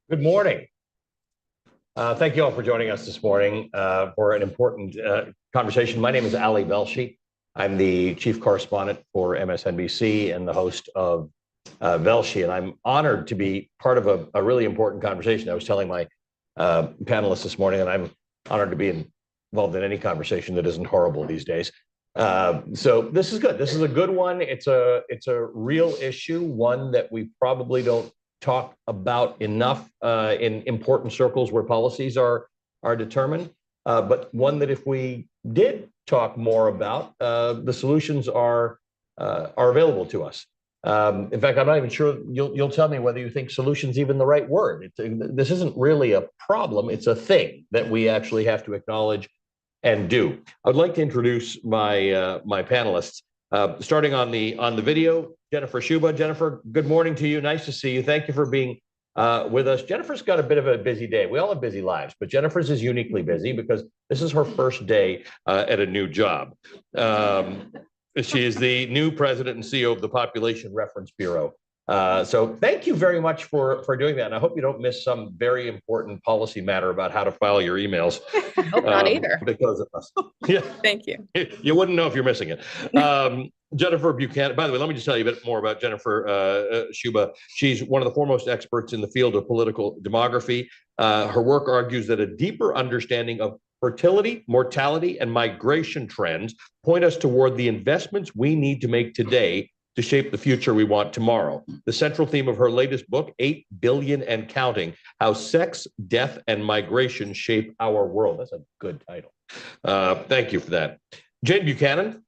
Good morning. Thank you all for joining us this morning for an important conversation. My name is Velshi. I'm the chief correspondent for MSNBC and the host of Velshi, and I'm honored to be part of a really important conversation. I was telling my panelists this morning, and I'm honored to be involved in any conversation that isn't horrible these days. So this is good. This is a good one. It's a real issue, one that we probably don't talk about enough in important circles where policies are determined, but one that if we did talk more about, the solutions are available to us. In fact, I'm not even sure you'll tell me whether you think solution's even the right word. This isn't really a problem; it's a thing that we actually have to acknowledge and do. I would like to introduce my my panelists. Starting on the video, Jennifer Sciubba. Jennifer, good morning to you. Nice to see you. Thank you for being with us. Jennifer's got a bit of a busy day. We all have busy lives, but Jennifer's is uniquely busy because this is her first day at a new job. She is the new president and CEO of the Population Reference Bureau. So thank you very much for doing that. And I hope you don't miss some very important policy matter about how to file your emails. I hope not either. Because of us. Yeah. Thank you. You wouldn't know if you're missing it. Jennifer Buchanan, by the way, let me just tell you a bit more about Jennifer Sciubba. She's one of the foremost experts in the field of political demography. Her work argues that a deeper understanding of fertility, mortality, and migration trends point us toward the investments we need to make today to shape the future we want tomorrow. The central theme of her latest book, 8 Billion and Counting, How Sex, Death, and Migration Shape Our World. That's a good title. Thank you for that. Jane Buchanan,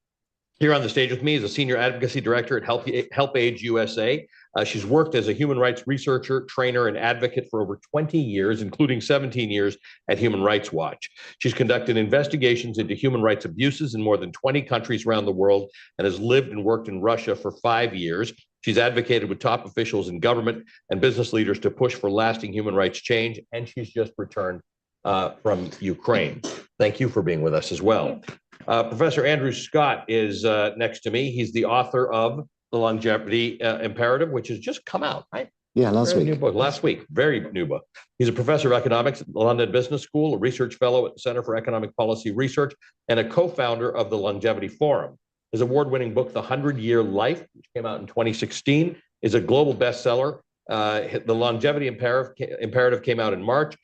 here on the stage with me, is a senior advocacy director at HelpAge USA. She's worked as a human rights researcher, trainer, and advocate for over 20 years, including 17 years at Human Rights Watch. She's conducted investigations into human rights abuses in more than 20 countries around the world and has lived and worked in Russia for 5 years. She's advocated with top officials in government and business leaders to push for lasting human rights change, and she's just returned from Ukraine. Thank you for being with us as well. Professor Andrew Scott is next to me. He's the author of The Longevity Imperative, which has just come out, right? Yeah, last week. New book, last week. Very new book. He's a professor of economics at the London Business School, a research fellow at the Center for Economic Policy Research, and a co-founder of the Longevity Forum. His award-winning book, The 100-Year Life, which came out in 2016, is a global bestseller. The Longevity Imperative came out in March.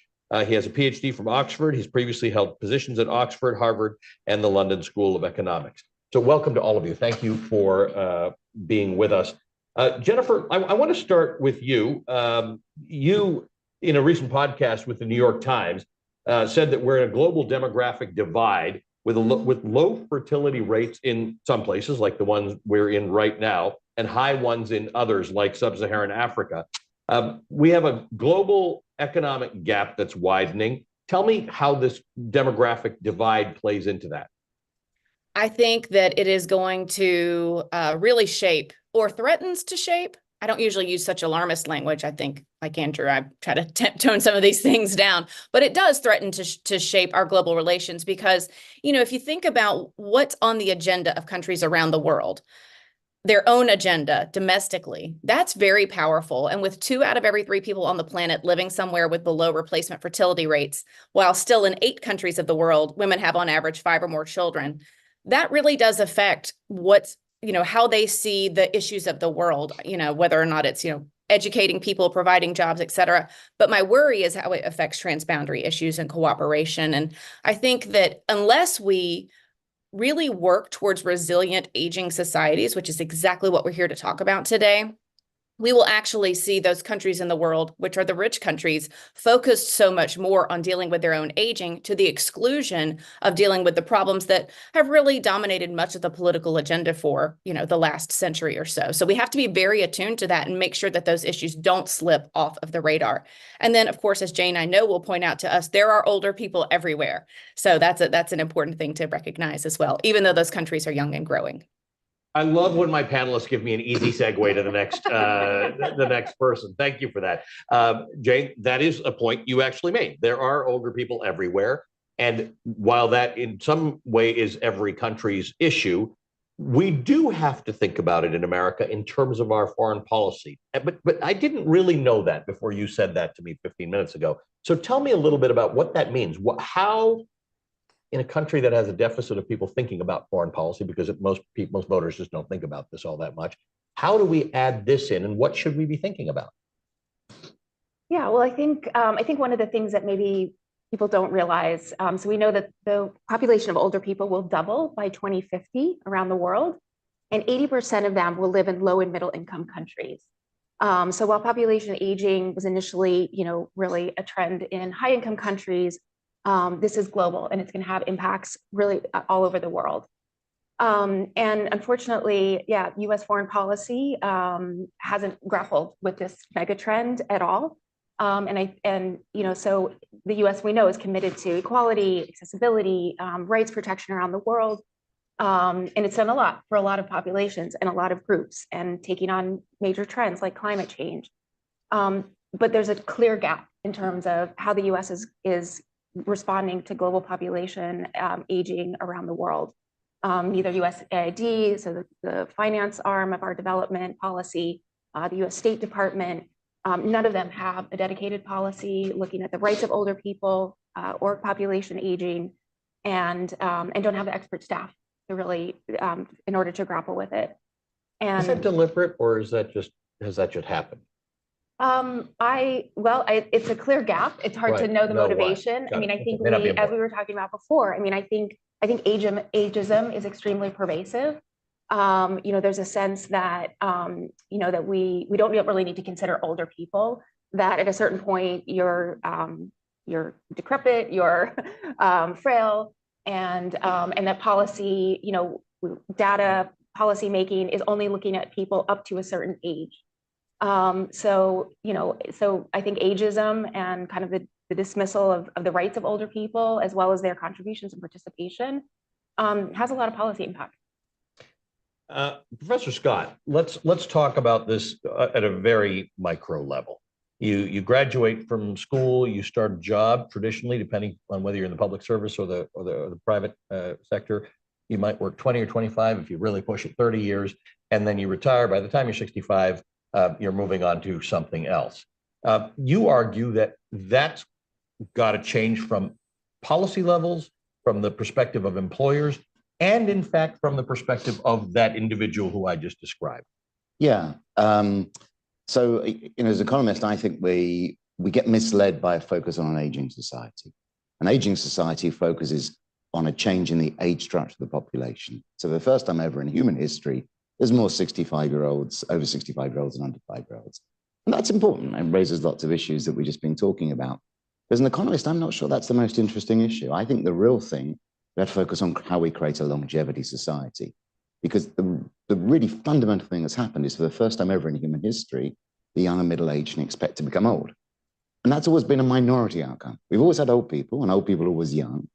He has a PhD from Oxford. He's previously held positions at Oxford, Harvard, and the London School of Economics. So welcome to all of you. Thank you for being with us. Jennifer, I want to start with you. You, in a recent podcast with the New York Times, said that we're in a global demographic divide with low fertility rates in some places, like the ones we're in right now, and high ones in others, like sub-Saharan Africa. We have a global economic gap that's widening. Tell me how this demographic divide plays into that. I think that it is going to really shape or threatens to shape. I don't usually use such alarmist language. I think, like Andrew, I try to tone some of these things down, but it does threaten to shape our global relations because, if you think about what's on the agenda of countries around the world, their own agenda domestically, that's very powerful. And with 2 out of every 3 people on the planet living somewhere with below replacement fertility rates, while still in 8 countries of the world, women have on average 5 or more children, that really does affect what's, how they see the issues of the world, whether or not it's, educating people, providing jobs, et cetera. But my worry is how it affects transboundary issues and cooperation. And I think that unless we really work towards resilient aging societies, which is exactly what we're here to talk about today, we will actually see those countries in the world, which are the rich countries, focused so much more on dealing with their own aging to the exclusion of dealing with the problems that have really dominated much of the political agenda for, the last century or so. So we have to be very attuned to that and make sure that those issues don't slip off of the radar. And then, of course, as Jane, I know, will point out to us, there are older people everywhere. So that's an important thing to recognize as well, even though those countries are young and growing. I love when my panelists give me an easy segue to the next person. Thank you for that. Jane, that is a point you actually made. There are older people everywhere. And while that in some way is every country's issue, we do have to think about it in America in terms of our foreign policy. But I didn't really know that before you said that to me 15 minutes ago. So tell me a little bit about what that means. How, in a country that has a deficit of people thinking about foreign policy, because most voters just don't think about this all that much, how do we add this in, and what should we be thinking about? Yeah, well, I think one of the things that maybe people don't realize, so we know that the population of older people will double by 2050 around the world, and 80% of them will live in low and middle income countries. So while population aging was initially, really a trend in high income countries, this is global, and it's going to have impacts really all over the world. And unfortunately, yeah, U.S. foreign policy hasn't grappled with this mega trend at all. So the U.S. we know is committed to equality, accessibility, rights protection around the world. And it's done a lot for a lot of populations and a lot of groups, and taking on major trends like climate change. But there's a clear gap in terms of how the U.S. is responding to global population aging around the world. Neither USAID, so the finance arm of our development policy, the U.S. State Department, none of them have a dedicated policy looking at the rights of older people or population aging, and don't have the expert staff to really in order to grapple with it. And is that deliberate, or has that just happened? It's a clear gap. It's hard to know the motivation. I mean, I think as we were talking about before, I mean, I think ageism is extremely pervasive. There's a sense that that we don't really need to consider older people, that at a certain point you're decrepit, you're frail, and that policy, data policy making is only looking at people up to a certain age. So I think ageism and kind of the dismissal of the rights of older people, as well as their contributions and participation, has a lot of policy impact. Professor Scott, let's talk about this at a very micro level. You graduate from school, you start a job. Traditionally, depending on whether you're in the public service or the private sector, you might work 20 or 25, if you really push it, 30 years, and then you retire. By the time you're 65, you're moving on to something else. You argue that that's got to change from policy levels, from the perspective of employers, and in fact, from the perspective of that individual who I just described. Yeah. So, as economists, I think we get misled by a focus on an aging society. An aging society focuses on a change in the age structure of the population. So for the first time ever in human history, there's more 65-year-olds, over 65-year-olds and under 5-year-olds. And that's important and raises lots of issues that we've just been talking about. As an economist, I'm not sure that's the most interesting issue. I think the real thing, we have to focus on how we create a longevity society. Because the really fundamental thing that's happened is, for the first time ever in human history, the young and middle-aged can expect to become old. And that's always been a minority outcome. We've always had old people, and old people are always young,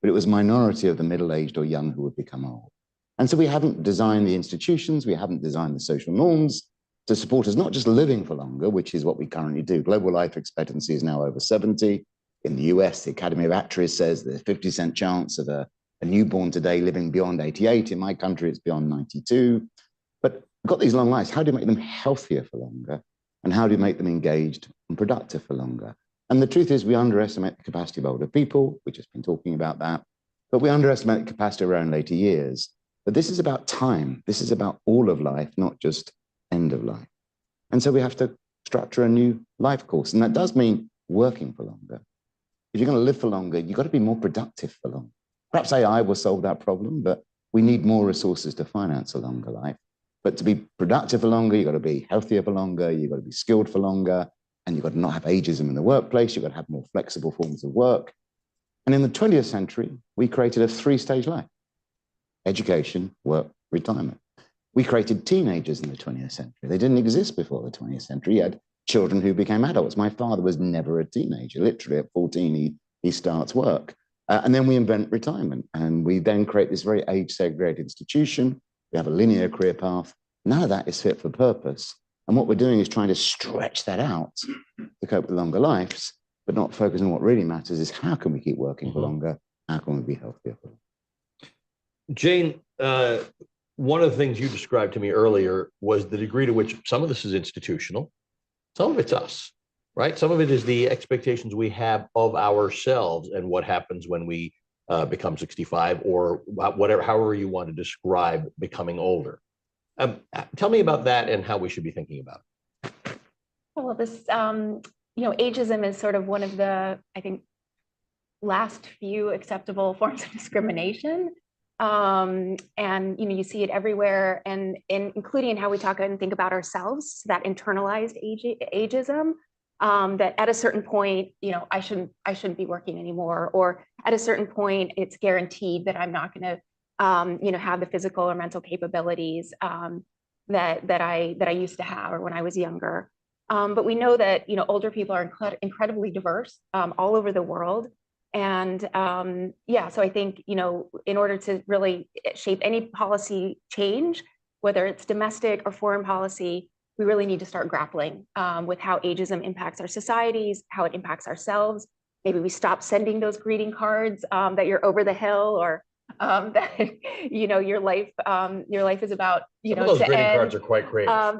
but it was a minority of the middle-aged or young who would become old. And so we haven't designed the institutions, we haven't designed the social norms to support us not just living for longer, which is what we currently do. Global life expectancy is now over 70. In the US, the Academy of Actuaries says there's a 50% chance of a newborn today living beyond 88. In my country, it's beyond 92. But we've got these long lives. How do you make them healthier for longer? And how do you make them engaged and productive for longer? And the truth is, we underestimate the capacity of older people. We've just been talking about that. But we underestimate the capacity of our own later years. But this is about time. This is about all of life, not just end of life. And so we have to structure a new life course. And that does mean working for longer. If you're going to live for longer, you've got to be more productive for longer. Perhaps AI will solve that problem, but we need more resources to finance a longer life. But to be productive for longer, you've got to be healthier for longer, you've got to be skilled for longer, and you've got to not have ageism in the workplace, you've got to have more flexible forms of work. And in the 20th century, we created a 3-stage life: education, work, retirement. We created teenagers in the 20th century. They didn't exist before the 20th century. You had children who became adults. My father was never a teenager. Literally at 14, he starts work. And then we invent retirement. And we then create this very age-segregated institution. We have a linear career path. None of that is fit for purpose. And what we're doing is trying to stretch that out to cope with longer lives, but not focus on what really matters is how can we keep working for longer? How can we be healthier for longer? Jane, one of the things you described to me earlier was the degree to which some of this is institutional, some of it's us, right? Some of it is the expectations we have of ourselves and what happens when we become 65 or whatever, however you want to describe becoming older. Tell me about that and how we should be thinking about it. Well, this, ageism is sort of one of the, I think, last few acceptable forms of discrimination. And, you see it everywhere, and including in how we talk and think about ourselves, that internalized ageism, that at a certain point, I shouldn't be working anymore, or at a certain point, it's guaranteed that I'm not going to, have the physical or mental capabilities that I used to have, or when I was younger. But we know that, older people are incredibly diverse all over the world. And so I think, in order to really shape any policy change, whether it's domestic or foreign policy, we really need to start grappling with how ageism impacts our societies, how it impacts ourselves. Maybe we stop sending those greeting cards that you're over the hill, or that your life is about Some of those greeting cards are quite creative.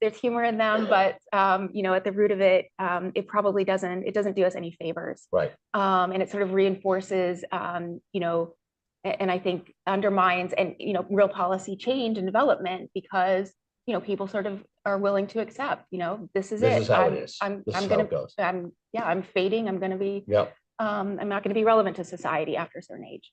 There's humor in them, but at the root of it, it probably doesn't do us any favors, right? And it sort of reinforces and I think undermines and real policy change and development, because people sort of are willing to accept, this is how it is. I'm fading. I'm going to be, I'm not going to be relevant to society after a certain age.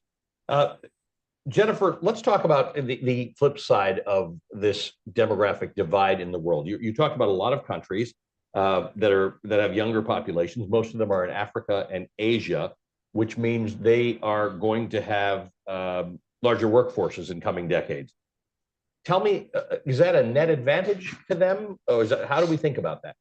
Jennifer, let's talk about the flip side of this demographic divide in the world. You talked about a lot of countries that have younger populations. Most of them are in Africa and Asia, which means they are going to have larger workforces in coming decades. Tell me, is that a net advantage to them, or how do we think about that?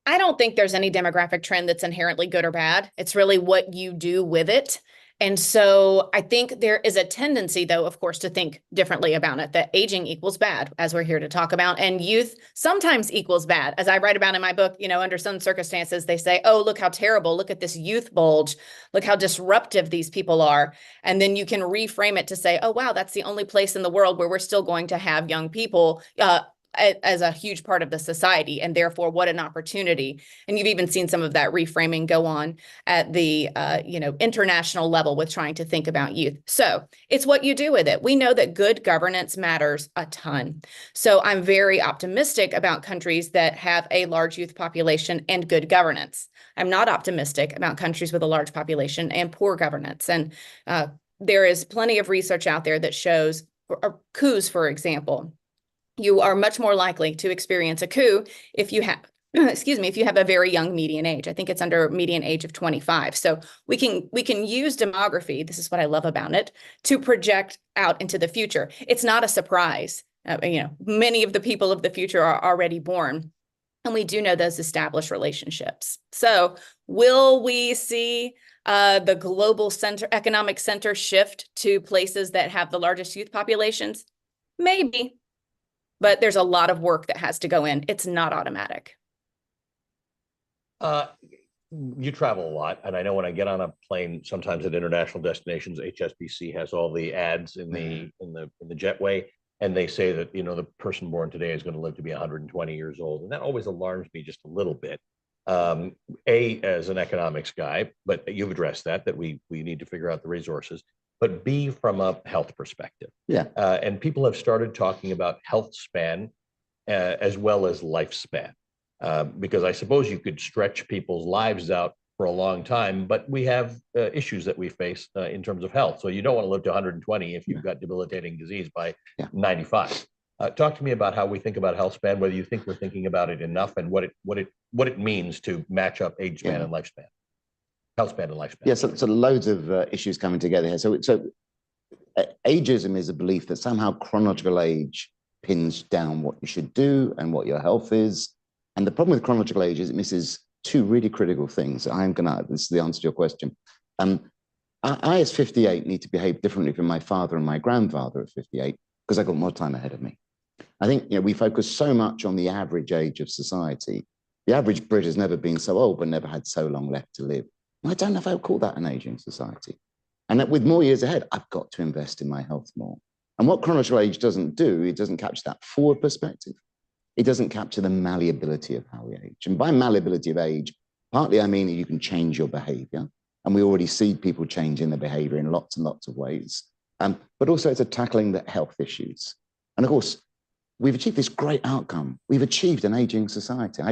I don't think there's any demographic trend that's inherently good or bad. It's really what you do with it. And so I think there is a tendency, though, of course, to think differently about it, that aging equals bad, as we're here to talk about, and youth sometimes equals bad. As I write about in my book, under some circumstances, they say, oh, look how terrible. Look at this youth bulge. Look how disruptive these people are. And then you can reframe it to say, oh, wow, that's the only place in the world where we're still going to have young people as a huge part of the society, and therefore what an opportunity. And you've even seen some of that reframing go on at the international level with trying to think about youth. So it's what you do with it. We know that good governance matters a ton. So I'm very optimistic about countries that have a large youth population and good governance. I'm not optimistic about countries with a large population and poor governance. And there is plenty of research out there that shows coups, for example. You are much more likely to experience a coup if you have, if you have a very young median age. I think it's under median age of 25. So we can use demography, this is what I love about it, to project out into the future. It's not a surprise. Many of the people of the future are already born, and we do know those established relationships. So will we see the global economic center shift to places that have the largest youth populations? Maybe. But there's a lot of work that has to go in. It's not automatic. You travel a lot, and I know when I get on a plane, sometimes at international destinations, HSBC has all the ads in the jetway, and they say that the person born today is going to live to be 120 years old, and that always alarms me just a little bit. As an economics guy, but you've addressed that we need to figure out the resources. But B, from a health perspective. Yeah. And people have started talking about health span as well as lifespan, because I suppose you could stretch people's lives out for a long time, but we have issues that we face in terms of health. So you don't want to live to 120 if you've got debilitating disease by 95. Talk to me about how we think about health span, whether you think we're thinking about it enough, and what it means to match up age span and lifespan. Health span and lifespan. Yeah, so loads of issues coming together here. So ageism is a belief that somehow chronological age pins down what you should do and what your health is. And the problem with chronological age is it misses two really critical things. This is the answer to your question. I, as 58, need to behave differently from my father and my grandfather at 58 because I got more time ahead of me. I think we focus so much on the average age of society. The average Brit has never been so old, but never had so long left to live. I don't know if I would call that an aging society. And that with more years ahead, I've got to invest in my health more. And what chronological age doesn't do, it doesn't capture that forward perspective. It doesn't capture the malleability of how we age. And by malleability of age, partly I mean that you can change your behavior. And we already see people changing their behavior in lots and lots of ways. But also it's a tackling the health issues. And of course, we've achieved this great outcome. We've achieved an aging society.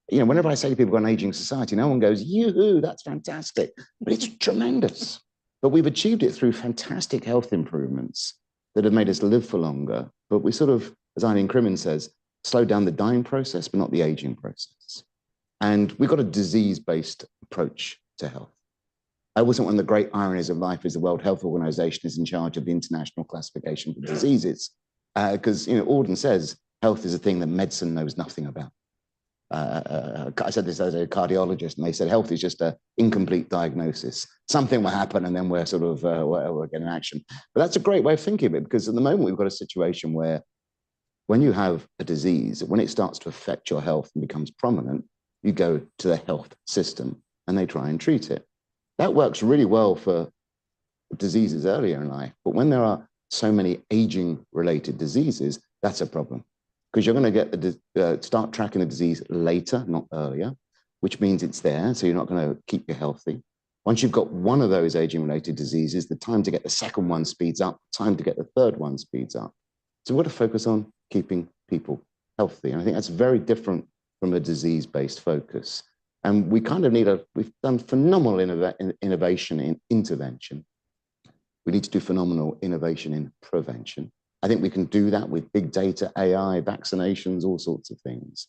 Whenever I say to people we've got an aging society, no one goes, yoo-hoo, that's fantastic. But it's tremendous. But we've achieved it through fantastic health improvements that have made us live for longer. But we sort of, as Eileen Crimmins says, slow down the dying process, but not the aging process. And we've got a disease-based approach to health. I always think one of the great ironies of life is the World Health Organization is in charge of the international classification for diseases. Because Auden says health is a thing that medicine knows nothing about. I said this as a cardiologist, and they said health is just an incomplete diagnosis. Something will happen, and then we're sort of we're getting action. But that's a great way of thinking of it, because at the moment we've got a situation where when you have a disease, when it starts to affect your health and becomes prominent, you go to the health system and they try and treat it. That works really well for diseases earlier in life, but when there are so many aging-related diseases, that's a problem. Because you're going to get start tracking the disease later, not earlier, which means it's there, so you're not going to keep you healthy. Once you've got one of those aging-related diseases, the time to get the second one speeds up, time to get the third one speeds up. So we've got to focus on keeping people healthy. And I think that's very different from a disease-based focus. And we kind of we've done phenomenal innovation in intervention. We need to do phenomenal innovation in prevention. I think we can do that with big data, AI, vaccinations, all sorts of things.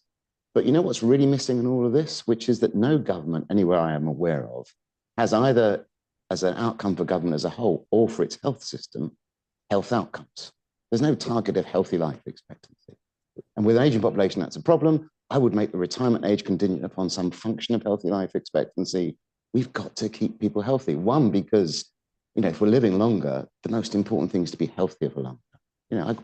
But you know what's really missing in all of this, which is that no government anywhere I am aware of has either as an outcome for government as a whole or for its health system, health outcomes. There's no target of healthy life expectancy. And with an aging population, that's a problem. I would make the retirement age contingent upon some function of healthy life expectancy. We've got to keep people healthy. One, because if we're living longer, the most important thing is to be healthier for longer.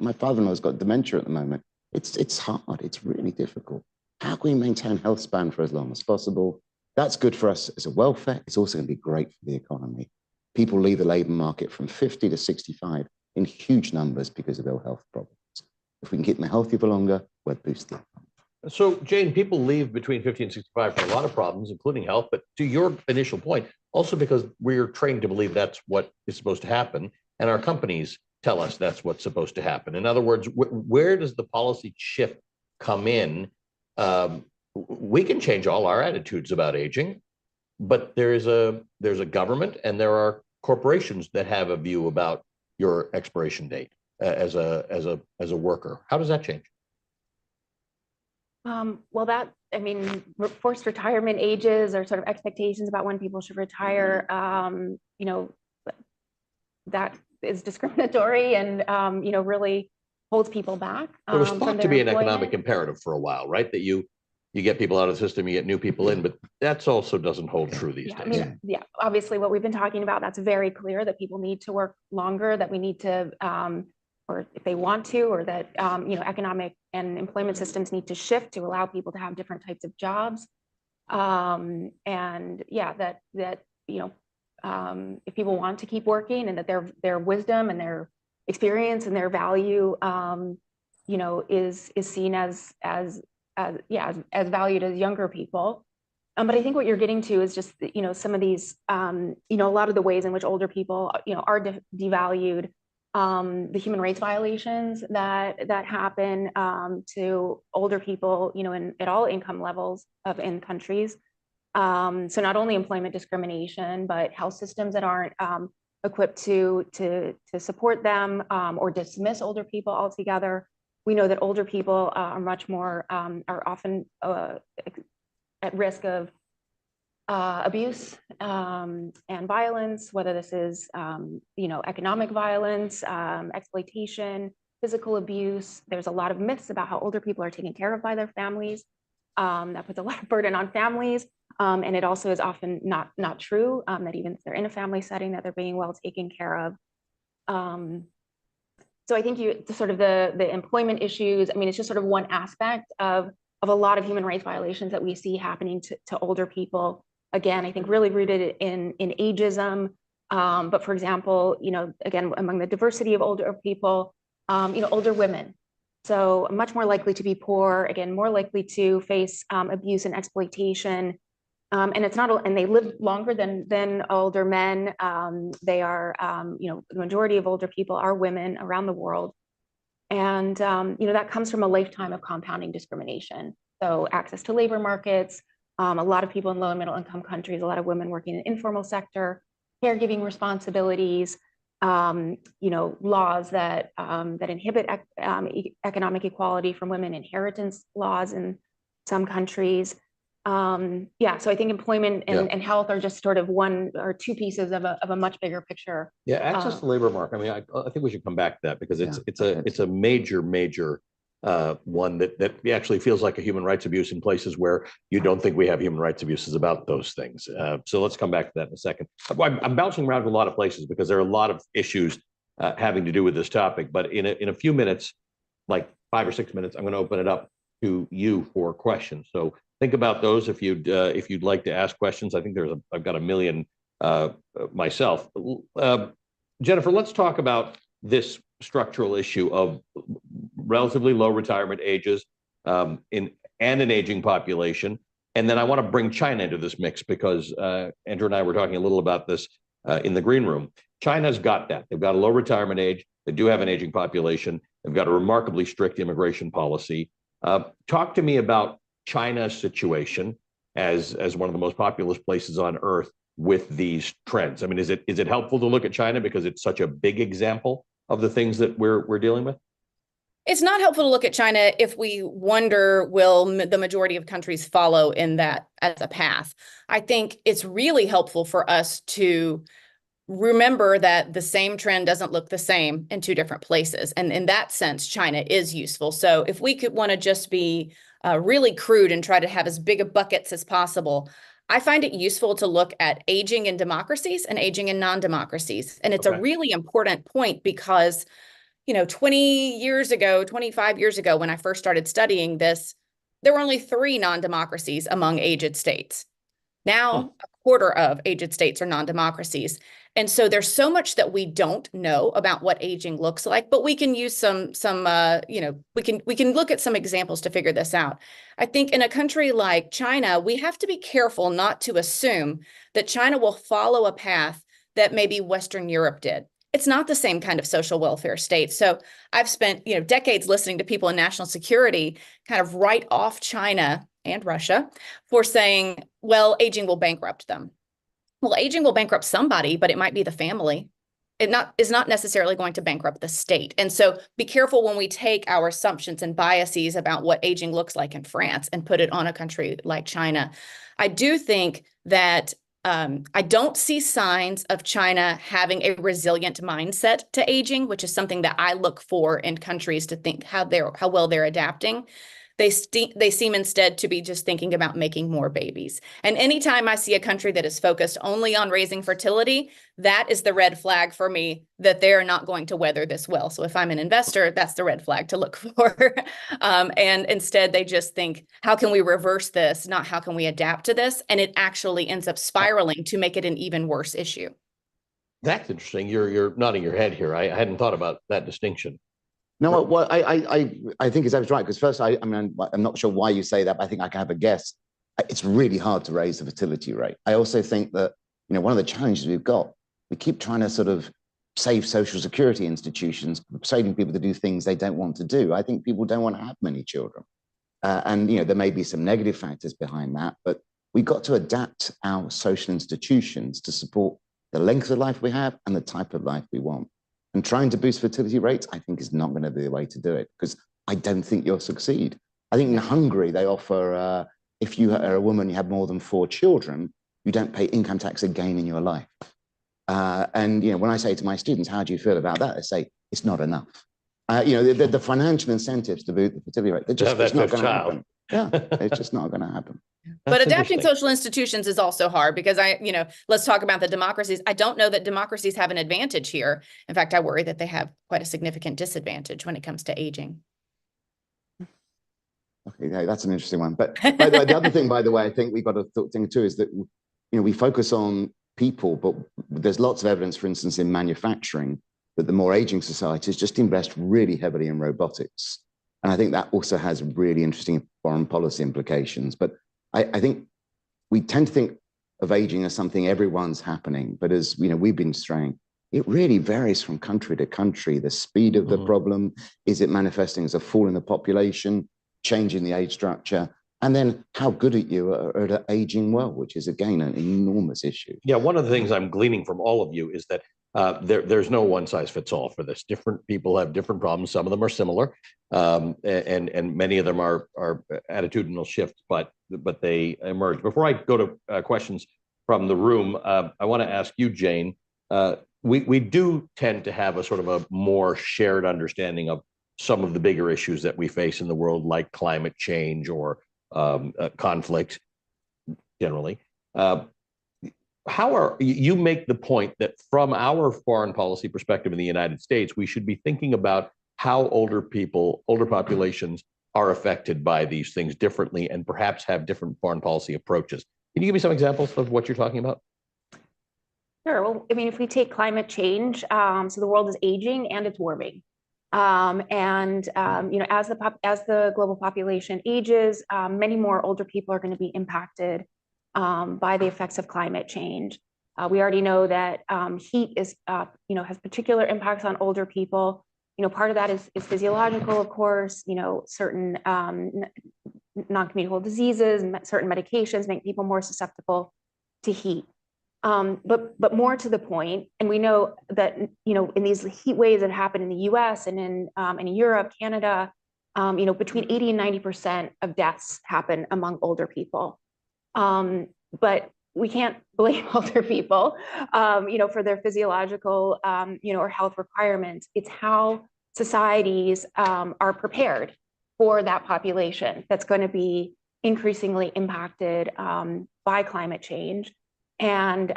My father-in-law's got dementia at the moment. It's hard. It's really difficult. How can we maintain health span for as long as possible? That's good for us as a welfare. It's also going to be great for the economy. People leave the labor market from 50 to 65 in huge numbers because of ill health problems. If we can keep them healthy for longer, we'll boost them. So, Jane, people leave between 50 and 65 for a lot of problems, including health, but to your initial point, also because we're trained to believe that's what is supposed to happen, and our companies tell us that's what's supposed to happen. In other words, where does the policy shift come in? We can change all our attitudes about aging, but there's a government and there are corporations that have a view about your expiration date as a worker. How does that change? Forced retirement ages or sort of expectations about when people should retire, that is discriminatory and, really holds people back. It was thought to be an economic imperative for a while, right? That you get people out of the system, you get new people in, but that's also doesn't hold true these days. Obviously what we've been talking about, that's very clear that people need to work longer, that we need to, or if they want to, or that, economic and employment systems need to shift to allow people to have different types of jobs. If people want to keep working and that their wisdom and their experience and their value, is seen as valued as younger people. But I think what you're getting to is just, some of these, a lot of the ways in which older people, are devalued, the human rights violations that happen to older people, at all income levels in countries. So not only employment discrimination, but health systems that aren't equipped to support them or dismiss older people altogether. We know that older people are much more, are often at risk of abuse and violence, whether this is, economic violence, exploitation, physical abuse. There's a lot of myths about how older people are taken care of by their families. That puts a lot of burden on families. And it also is often not true, that even if they're in a family setting, that they're being well taken care of. So I think the employment issues, it's just sort of one aspect of a lot of human rights violations that we see happening to older people. Again, I think really rooted in ageism. But for example, again, among the diversity of older people, older women. So much more likely to be poor, again, more likely to face abuse and exploitation. And it's not, and they live longer than older men. They are, the majority of older people are women around the world. And, that comes from a lifetime of compounding discrimination. So access to labor markets, a lot of people in low and middle income countries, a lot of women working in the informal sector, caregiving responsibilities, laws that inhibit economic equality from women, inheritance laws in some countries. So I think employment and health are just sort of one or two pieces of a much bigger picture. Yeah, access to labor market. I mean, I think we should come back to that because it's a major one that actually feels like a human rights abuse in places where you don't think we have human rights abuses about those things. So let's come back to that in a second. I'm bouncing around to a lot of places because there are a lot of issues having to do with this topic. But in a few minutes, like 5 or 6 minutes, I'm going to open it up to you for questions. So think about those if you'd like to ask questions. I think I've got a million myself. Jennifer, let's talk about this structural issue of relatively low retirement ages in an aging population. And then I want to bring China into this mix because Andrew and I were talking a little about this in the green room. China's got that. They've got a low retirement age. They do have an aging population. They've got a remarkably strict immigration policy. Talk to me about China's situation as one of the most populous places on earth with these trends. I mean, is it helpful to look at China because it's such a big example of the things that we're dealing with? It's not helpful to look at China if we wonder, will the majority of countries follow in that as a path? I think it's really helpful for us to remember that the same trend doesn't look the same in two different places. And in that sense, China is useful. So if we could want to just be really crude and try to have as big of buckets as possible, I find it useful to look at aging in democracies and aging in non-democracies. And it's a really important point because 20 years ago, 25 years ago, when I first started studying this, there were only 3 non-democracies among aged states. Now, a quarter of aged states are non-democracies. And so there's so much that we don't know about what aging looks like, but we can use we can look at some examples to figure this out. I think in a country like China, we have to be careful not to assume that China will follow a path that maybe Western Europe did. It's not the same kind of social welfare state. So I've spent, decades listening to people in national security kind of write off China and Russia for saying, well, aging will bankrupt them. Well, aging will bankrupt somebody, but it might be the family. It is not necessarily going to bankrupt the state. And so be careful when we take our assumptions and biases about what aging looks like in France and put it on a country like China. I do think that I don't see signs of China having a resilient mindset to aging, which is something that I look for in countries to think how well they're adapting. They seem instead to be just thinking about making more babies. And anytime I see a country that is focused only on raising fertility, that is the red flag for me that they're not going to weather this well. So if I'm an investor, that's the red flag to look for. And instead, they just think, how can we reverse this? Not how can we adapt to this? And it actually ends up spiraling to make it an even worse issue. That's interesting. You're nodding your head here. I hadn't thought about that distinction. No, well, I think it's right because first, I'm not sure why you say that, but I think I can have a guess. It's really hard to raise the fertility rate. I also think that one of the challenges we've got, we keep trying to sort of save social security institutions, persuading people to do things they don't want to do. I think people don't want to have many children, and there may be some negative factors behind that, but we've got to adapt our social institutions to support the length of life we have and the type of life we want. And trying to boost fertility rates, I think, is not going to be the way to do it because I don't think you'll succeed. I think in Hungary, they offer, if you are a woman, you have more than 4 children, you don't pay income tax again in your life. And when I say to my students, how do you feel about that? They say, it's not enough. The financial incentives to boost the fertility rate, they're just not going to happen. Yeah, it's just not going to happen. But adapting social institutions is also hard because let's talk about the democracies. I don't know that democracies have an advantage here. In fact, I worry that they have quite a significant disadvantage when it comes to aging. Okay, that's an interesting one. But by the way, the other thing, by the way, I think we've got to think too is that we focus on people, but there's lots of evidence, for instance, in manufacturing that the more aging societies just invest really heavily in robotics. And I think that also has really interesting foreign policy implications. But I think we tend to think of aging as something everyone's happening. But as we've been straying, it really varies from country to country. The speed of the problem, is it manifesting as a fall in the population, change in the age structure, and then how good at you are at aging well, which is, again, an enormous issue. Yeah, one of the things I'm gleaning from all of you is that there's no one size fits all for this. Different people have different problems. Some of them are similar, and many of them are attitudinal shifts, but they emerge. Before I go to questions from the room, I want to ask you, Jane. We do tend to have a sort of a more shared understanding of some of the bigger issues that we face in the world, like climate change or conflict generally. How are you make the point that from our foreign policy perspective in the United States, we should be thinking about how older populations are affected by these things differently and perhaps have different foreign policy approaches. Can you give me some examples of what you're talking about? Sure. Well, I mean, if we take climate change, so the world is aging and it's warming. As the global population ages, many more older people are going to be impacted by the effects of climate change. We already know that heat is, has particular impacts on older people. Part of that is physiological, of course. Certain non-communicable diseases and certain medications make people more susceptible to heat. But more to the point, and we know that in these heat waves that happen in the U.S. and in Europe, Canada, between 80 and 90% of deaths happen among older people. But we can't blame older people, for their physiological, or health requirements. It's how societies are prepared for that population that's going to be increasingly impacted by climate change. And,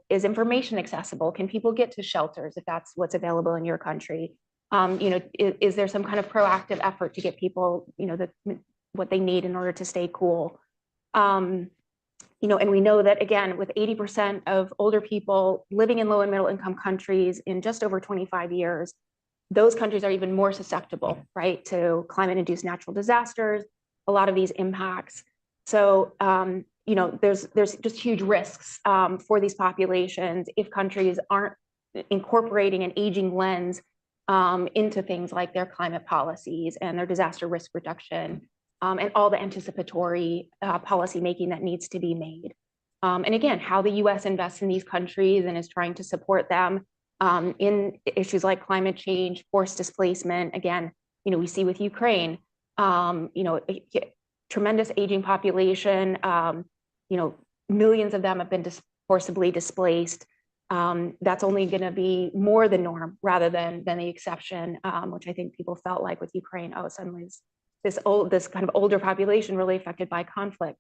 is information accessible? Can people get to shelters if that's what's available in your country? Is there some kind of proactive effort to get people, what they need in order to stay cool? And we know that, again, with 80% of older people living in low and middle income countries in just over 25 years, those countries are even more susceptible, right, to climate-induced natural disasters, a lot of these impacts. So, there's just huge risks for these populations if countries aren't incorporating an aging lens into things like their climate policies and their disaster risk reduction and all the anticipatory policy making that needs to be made. And again, how the US invests in these countries and is trying to support them in issues like climate change, forced displacement. Again, we see with Ukraine, tremendous aging population, millions of them have been forcibly displaced. That's only going to be more the norm rather than the exception, which I think people felt like with Ukraine. Oh, suddenly this kind of older population really affected by conflict.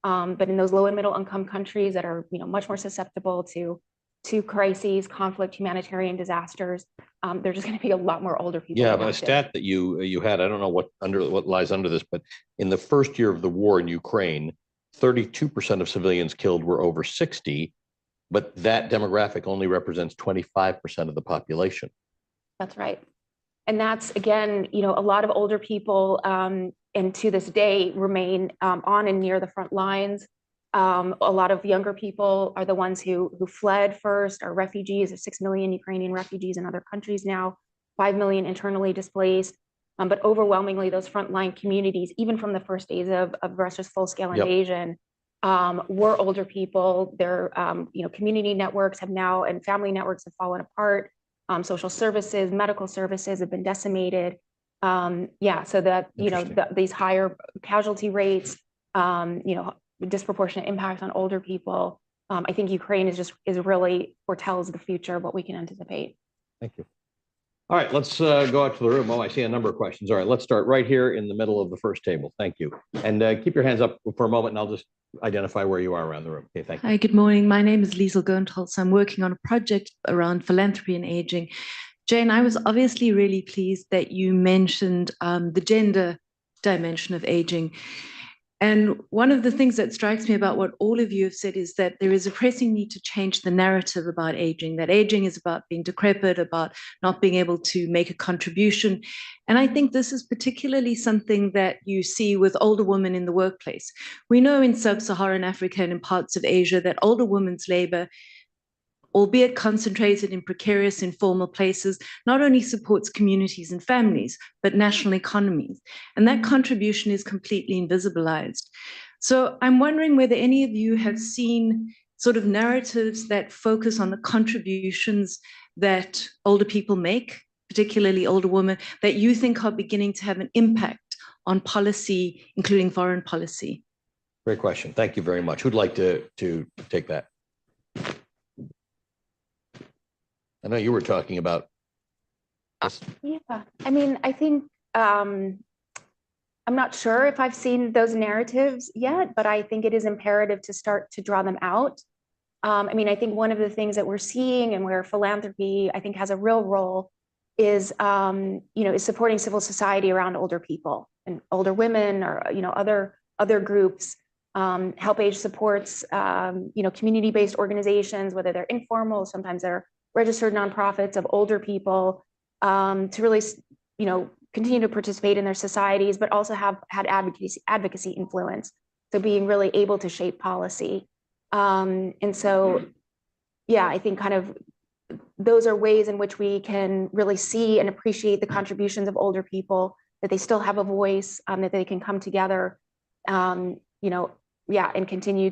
But in those low and middle income countries that are much more susceptible to crises, conflict, humanitarian disasters, there's just going to be a lot more older people. Yeah, but a stat that you had, I don't know what lies under this, but in the first year of the war in Ukraine, 32% of civilians killed were over 60, but that demographic only represents 25% of the population. That's right. And that's, again, a lot of older people, and to this day, remain on and near the front lines. A lot of younger people are the ones who fled first, are refugees. There's 6 million Ukrainian refugees in other countries now, 5 million internally displaced. But overwhelmingly, those frontline communities, even from the first days of Russia's full-scale invasion, were older people. Their community networks have now, and family networks have fallen apart. Social services, medical services have been decimated. So that these higher casualty rates, disproportionate impacts on older people. I think Ukraine is really foretells the future of what we can anticipate. Thank you. All right, let's go out to the room. Oh, I see a number of questions. All right, let's start right here in the middle of the first table. Thank you. And keep your hands up for a moment, and I'll just identify where you are around the room. Okay, thank you. Hi, good morning. My name is Liesel Goentholz. I'm working on a project around philanthropy and aging. Jane, I was obviously really pleased that you mentioned the gender dimension of aging. And one of the things that strikes me about what all of you have said is that there is a pressing need to change the narrative about aging, that aging is about being decrepit, about not being able to make a contribution. And I think this is particularly something that you see with older women in the workplace. We know in sub-Saharan Africa and in parts of Asia that older women's labor, albeit concentrated in precarious informal places, not only supports communities and families, but national economies. And that contribution is completely invisibilized. So I'm wondering whether any of you have seen sort of narratives that focus on the contributions that older people make, particularly older women, that you think are beginning to have an impact on policy, including foreign policy. Great question. Thank you very much. Who'd like to take that? I know you were talking about this. Yeah, I mean, I think I'm not sure if I've seen those narratives yet, but I think it is imperative to start to draw them out. I mean, I think one of the things that we're seeing and where philanthropy, I think, has a real role is, is supporting civil society around older people and older women, or other groups. HelpAge supports community-based organizations, whether they're informal, sometimes they're registered nonprofits of older people, to really, continue to participate in their societies, but also have had advocacy influence. So being really able to shape policy. And so, yeah, I think kind of those are ways in which we can really see and appreciate the contributions of older people, that they still have a voice, that they can come together, and continue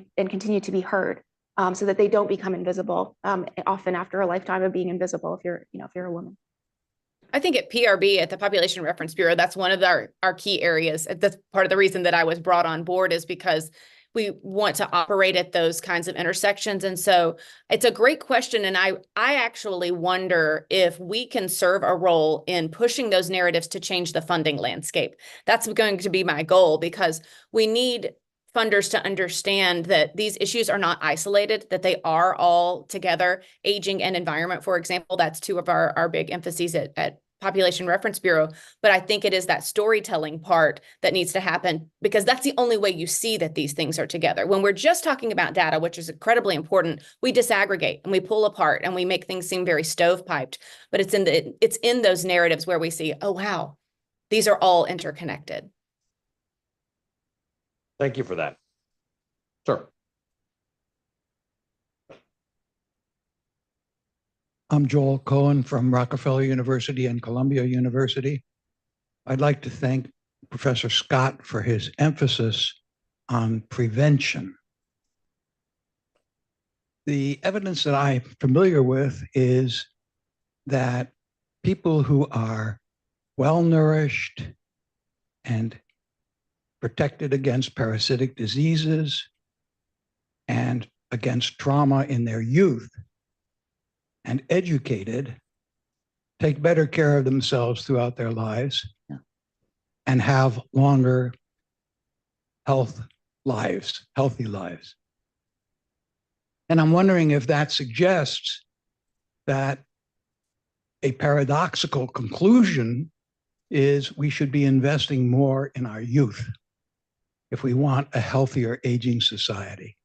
to be heard. So that they don't become invisible, often after a lifetime of being invisible, if you're a woman. I think at PRB, at the Population Reference Bureau, that's one of our key areas. That's part of the reason that I was brought on board, is because we want to operate at those kinds of intersections. And so it's a great question. And I actually wonder if we can serve a role in pushing those narratives to change the funding landscape. That's going to be my goal, because we need funders to understand that these issues are not isolated, that they are all together. Aging and environment, for example, that's two of our big emphases at Population Reference Bureau. But I think it is that storytelling part that needs to happen, because that's the only way you see that these things are together. When we're just talking about data, which is incredibly important, we disaggregate and we pull apart and we make things seem very stovepiped. But it's in those narratives where we see, oh, wow, these are all interconnected. Thank you for that. Sir. I'm Joel Cohen from Rockefeller University and Columbia University. I'd like to thank Professor Scott for his emphasis on prevention. The evidence that I'm familiar with is that people who are well-nourished and protected against parasitic diseases and against trauma in their youth, and educated, take better care of themselves throughout their lives, and have longer healthy lives. And I'm wondering if that suggests that a paradoxical conclusion is we should be investing more in our youth if we want a healthier aging society.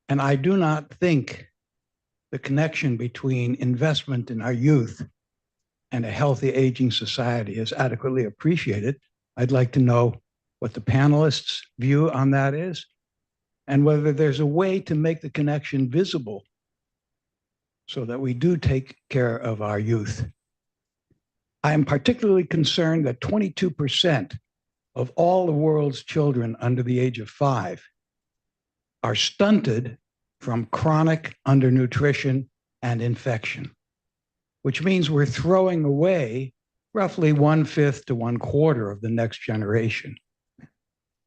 And I do not think the connection between investment in our youth and a healthy aging society is adequately appreciated. I'd like to know what the panelists' view on that is, and whether there's a way to make the connection visible so that we do take care of our youth. I am particularly concerned that 22% of all the world's children under the age of 5 are stunted from chronic undernutrition and infection, which means we're throwing away roughly 1/5 to 1/4 of the next generation.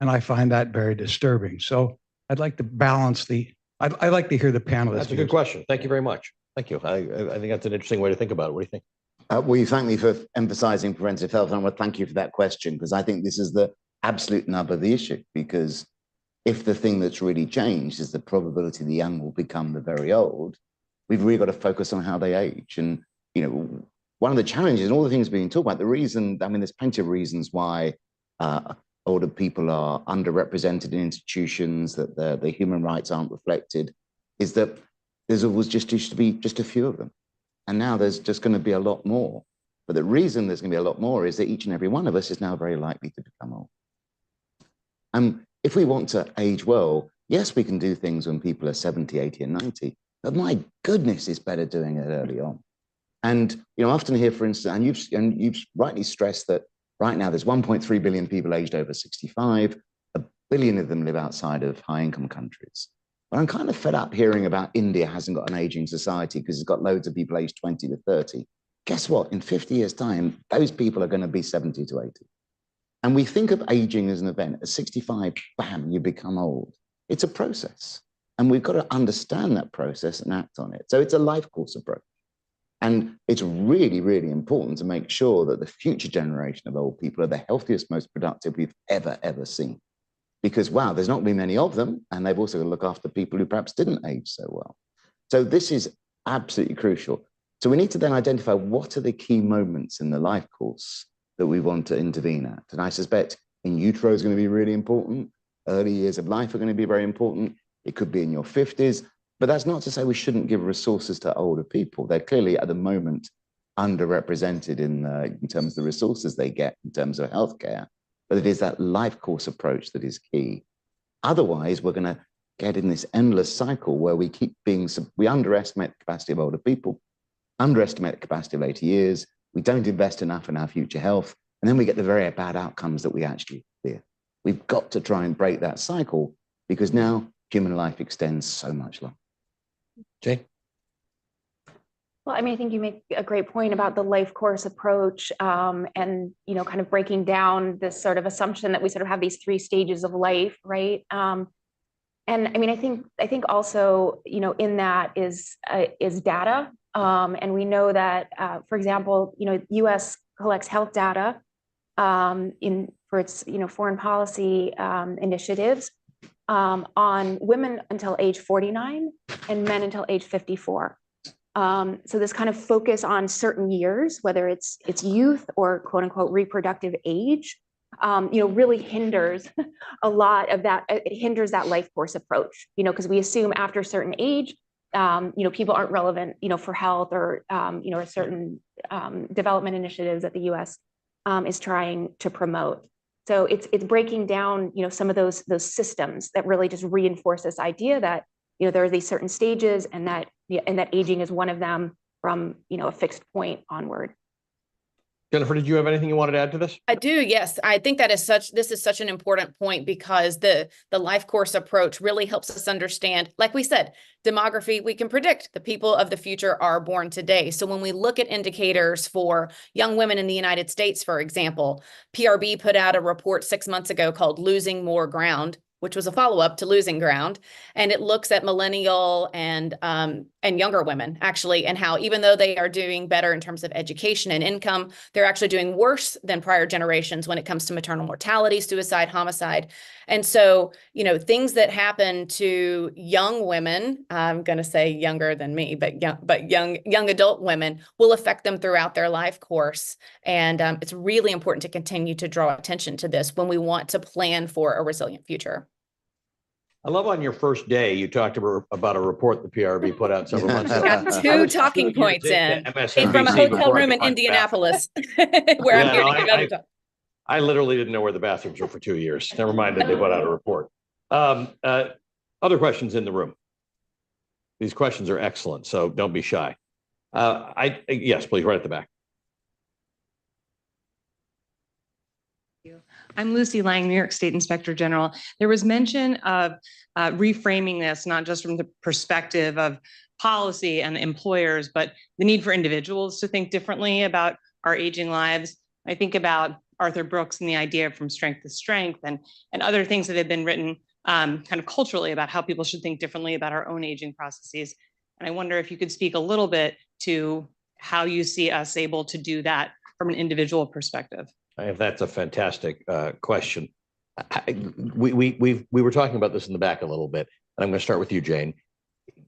And I find that very disturbing. So I'd like to balance I'd like to hear the panelists. That's a good question. Thank you very much. Thank you. I think that's an interesting way to think about it. What do you think? Well, you thank me for emphasizing preventive health, and I want to thank you for that question, because I think this is the absolute nub of the issue. Because if the thing that's really changed is the probability the young will become the very old, we've really got to focus on how they age. And one of the challenges and all the things being talked about, the reason, I mean, there's plenty of reasons why older people are underrepresented in institutions, that the human rights aren't reflected, is that there's always just used to be just a few of them. And now there's just going to be a lot more. But the reason there's going to be a lot more is that each and every one of us is now very likely to become old. And if we want to age well, yes, we can do things when people are 70, 80, and 90, but my goodness, it's better doing it early on. And I often hear, for instance, and you've rightly stressed that right now there's 1.3 billion people aged over 65, 1 billion of them live outside of high-income countries. But I'm kind of fed up hearing about India hasn't got an aging society because it's got loads of people aged 20 to 30. Guess what? In 50 years' time, those people are going to be 70 to 80. And we think of aging as an event. At 65, bam, you become old. It's a process. And we've got to understand that process and act on it. So it's a life course approach. And it's really, really important to make sure that the future generation of old people are the healthiest, most productive we've ever seen. Because, wow, there's not going to be many of them. And they've also got to look after people who perhaps didn't age so well. So this is absolutely crucial. So we need to then identify what are the key moments in the life course that we want to intervene at. And I suspect in utero is going to be really important. Early years of life are going to be very important. It could be in your 50s. But that's not to say we shouldn't give resources to older people. They're clearly at the moment underrepresented in terms of the resources they get in terms of healthcare. But it is that life course approach that is key. Otherwise, we're going to get in this endless cycle where we underestimate the capacity of older people, underestimate the capacity of 80 years. We don't invest enough in our future health. And then we get the very bad outcomes that we actually fear. We've got to try and break that cycle because now human life extends so much longer. Jane? Well, I mean, I think you make a great point about the life course approach and, kind of breaking down this sort of assumption that we sort of have these 3 stages of life, right? And I mean, I think also, in that is data. And we know that, for example, US collects health data for its, foreign policy initiatives on women until age 49 and men until age 54. So this kind of focus on certain years, whether it's youth or quote unquote reproductive age, really hinders a lot of that. It hinders that life course approach, because we assume after a certain age, people aren't relevant, for health or, certain development initiatives that the U.S. Is trying to promote. So it's breaking down, some of those systems that really just reinforce this idea that, there are these certain stages and that aging is one of them from, a fixed point onward. Jennifer, did you have anything you wanted to add to this? I do, yes. I think this is such an important point because the life course approach really helps us understand, like we said, demography, we can predict the people of the future are born today. So when we look at indicators for young women in the United States, for example, PRB put out a report 6 months ago called Losing More Ground, which was a follow-up to Losing Ground. And it looks at millennial and younger women, actually, and how even though they are doing better in terms of education and income, they're actually doing worse than prior generations when it comes to maternal mortality, suicide, homicide. And so, things that happen to young women, I'm going to say younger than me, but young adult women will affect them throughout their life course. And it's really important to continue to draw attention to this when we want to plan for a resilient future. I love on your first day, you talked about a report the PRB put out several months ago. Got 2 talking points in from a hotel room in Indianapolis, where I'm here to give out a talk. I literally didn't know where the bathrooms were for 2 years. Never mind that they put out a report. Other questions in the room? These questions are excellent, so don't be shy. Yes, please, right at the back. I'm Lucy Lang, New York State Inspector General. There was mention of reframing this, not just from the perspective of policy and employers, but the need for individuals to think differently about our aging lives. I think about Arthur Brooks and the idea from strength to strength and other things that have been written kind of culturally about how people should think differently about our own aging processes. And I wonder if you could speak a little bit to how you see us able to do that from an individual perspective. That's a fantastic question. We were talking about this in the back a little bit, and I'm going to start with you, Jane.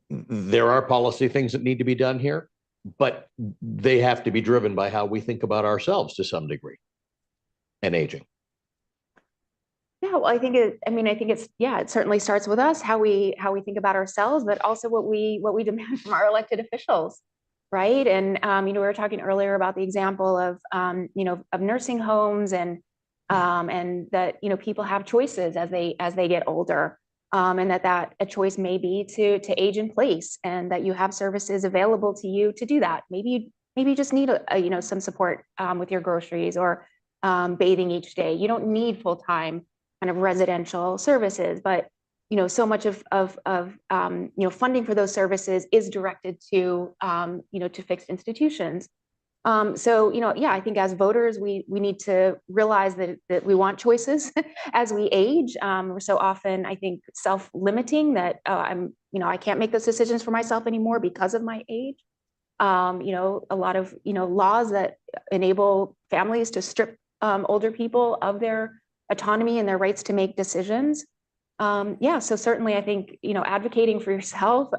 There are policy things that need to be done here, but they have to be driven by how we think about ourselves to some degree and aging. Yeah, well, I think it certainly starts with us, how we think about ourselves, but also what we demand from our elected officials, right? And we were talking earlier about the example of of nursing homes and that people have choices as they get older, and that a choice may be to age in place, and that you have services available to you to do that. Maybe you just need some support with your groceries or bathing each day. You don't need full-time kind of residential services, but so much of funding for those services is directed to to fixed institutions. I think as voters, we need to realize that we want choices as we age. We're so often, I think, self-limiting that I can't make those decisions for myself anymore because of my age. A lot of laws that enable families to strip older people of their autonomy and their rights to make decisions. So certainly I think, advocating for yourself,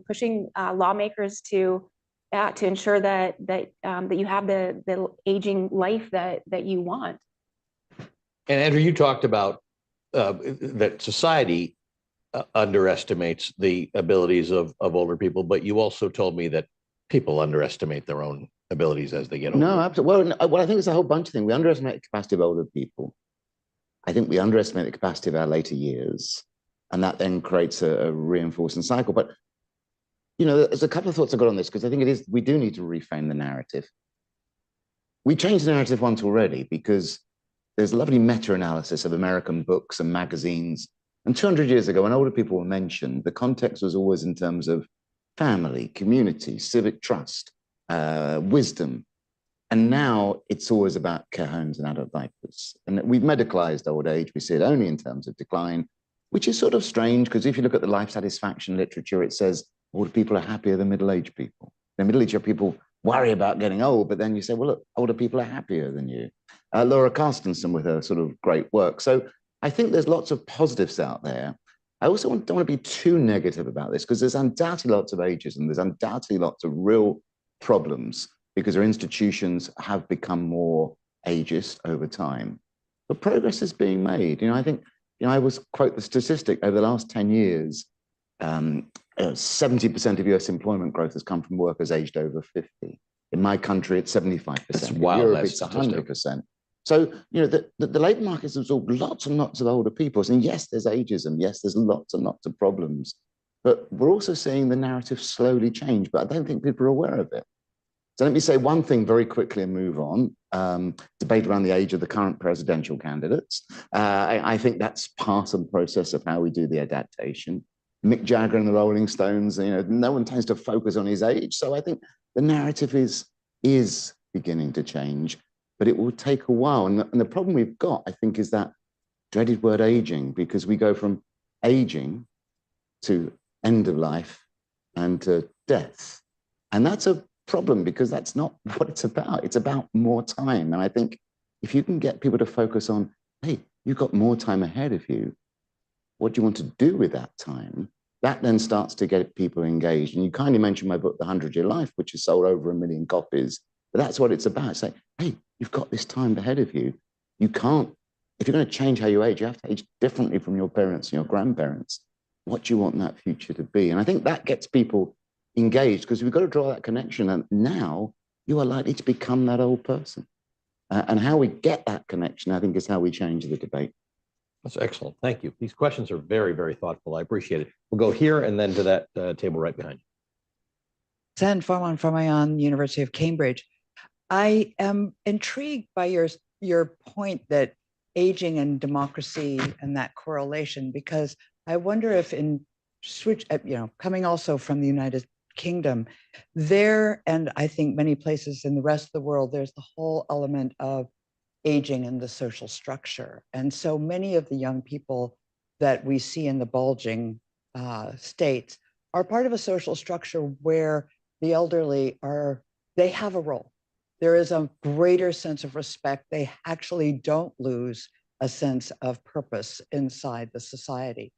pushing lawmakers to ensure that you have the aging life that you want. And Andrew, you talked about that society underestimates the abilities of older people, but you also told me that people underestimate their own abilities as they get older. No, absolutely. Well, I think it's a whole bunch of things. We underestimate the capacity of older people. I think we underestimate the capacity of our later years, and that then creates a reinforcing cycle. But, there's a couple of thoughts I got on this, because I think we do need to reframe the narrative. We changed the narrative once already, because there's lovely meta-analysis of American books and magazines. And 200 years ago, when older people were mentioned, the context was always in terms of family, community, civic trust, wisdom. And now it's always about care homes and adult diapers. And we've medicalized old age. We see it only in terms of decline, which is sort of strange, because if you look at the life satisfaction literature, it says older people are happier than middle-aged people. The middle-aged people worry about getting old, but then you say, well, look, older people are happier than you. Laura Carstensen with her sort of great work. So I think there's lots of positives out there. I also don't want to be too negative about this, because there's undoubtedly lots of ageism. There's undoubtedly lots of real problems, because our institutions have become more ageist over time. But progress is being made. I think, I always quote the statistic over the last 10 years, 70% of US employment growth has come from workers aged over 50. In my country, it's 75%. That's In wild. Europe, it's 100%. So, the labor market has absorbed lots and lots of older people. And yes, there's ageism. Yes, there's lots and lots of problems. But we're also seeing the narrative slowly change, but I don't think people are aware of it. So let me say one thing very quickly and move on. Debate around the age of the current presidential candidates. I think that's part of the process of how we do the adaptation. Mick Jagger and the Rolling Stones, no one tends to focus on his age. So I think the narrative is beginning to change, but it will take a while. And the problem we've got, I think, is that dreaded word aging, because we go from aging to end of life and to death. And that's a problem, because that's not what it's about. It's about more time. And I think if you can get people to focus on, hey, you've got more time ahead of you, what do you want to do with that time? That then starts to get people engaged. And you kindly mentioned my book, The 100-Year Life, which has sold over 1 million copies. But that's what it's about. Say, hey, you've got this time ahead of you. You can't, if you're going to change how you age, you have to age differently from your parents and your grandparents. What do you want that future to be? And I think that gets people engaged, because we've got to draw that connection. And now you are likely to become that old person. And how we get that connection, I think, is how we change the debate. That's excellent. Thank you. These questions are very, very thoughtful. I appreciate it. We'll go here and then to that table right behind you. Sen Farman, University of Cambridge. I am intrigued by your point that aging and democracy and that correlation, because I wonder if coming also from the United Kingdom, there, and I think many places in the rest of the world, there's the whole element of aging and the social structure. And so many of the young people that we see in the bulging states are part of a social structure where the elderly they have a role. There is a greater sense of respect. They actually don't lose a sense of purpose inside the society.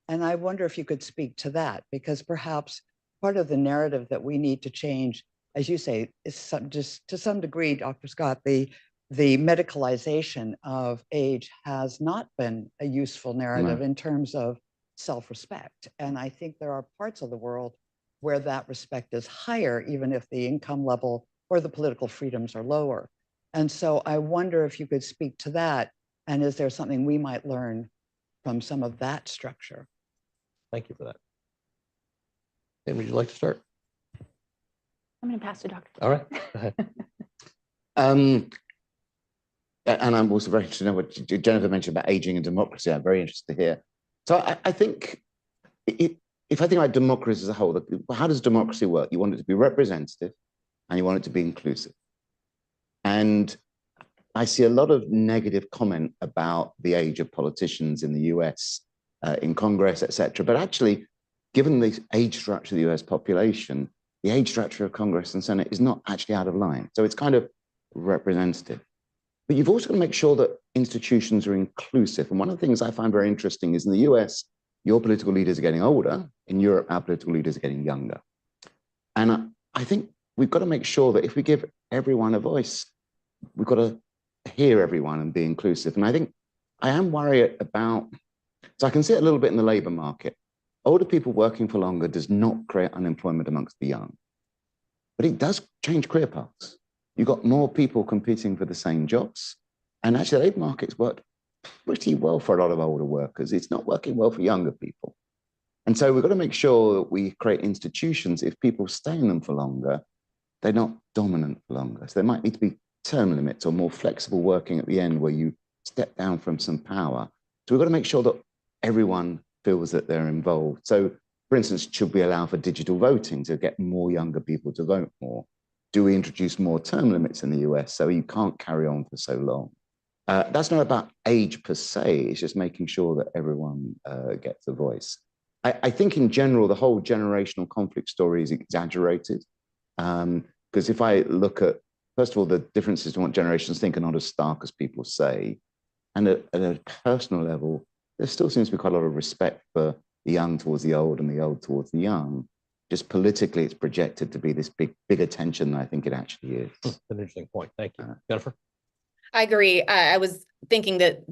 And I wonder if you could speak to that, because perhaps part of the narrative that we need to change, as you say, is just to some degree, Dr. Scott, the the medicalization of age has not been a useful narrative in terms of self-respect. And I think there are parts of the world where that respect is higher, even if the income level or the political freedoms are lower. And so I wonder if you could speak to that. And is there something we might learn from some of that structure? Thank you for that. And would you like to start? I'm going to pass to Dr. All right, go ahead. And I'm also very interested in know what Jennifer mentioned about aging and democracy. I'm very interested to hear. So I think if I think about democracy as a whole, how does democracy work? You want it to be representative and you want it to be inclusive. And I see a lot of negative comment about the age of politicians in the US, in Congress, et cetera. But actually, given the age structure of the US population, the age structure of Congress and Senate is not actually out of line. So it's kind of representative. But you've also got to make sure that institutions are inclusive. And one of the things I find very interesting is in the US, your political leaders are getting older. In Europe, our political leaders are getting younger. And I think we've got to make sure that if we give everyone a voice, we've got to hear everyone and be inclusive. And I think I am worried about, so I can see it a little bit in the labor market. Older people working for longer does not create unemployment amongst the young, but it does change career paths. You've got more people competing for the same jobs. And actually, the labor market's worked pretty well for a lot of older workers. It's not working well for younger people. And so we've got to make sure that we create institutions, if people stay in them for longer, they're not dominant for longer. So there might need to be term limits or more flexible working at the end where you step down from some power. So we've got to make sure that everyone feels that they're involved. So, for instance, should we allow for digital voting to get more younger people to vote more? Do we introduce more term limits in the US so you can't carry on for so long? That's not about age per se, it's just making sure that everyone gets a voice. I think in general, the whole generational conflict story is exaggerated. Because if I look at, first of all, the differences in what generations think are not as stark as people say. And at a personal level, there still seems to be quite a lot of respect for the young towards the old and the old towards the young. Just politically, it's projected to be this bigger tension than I think it actually is. That's an interesting point. Thank you. Jennifer? I agree. I was thinking that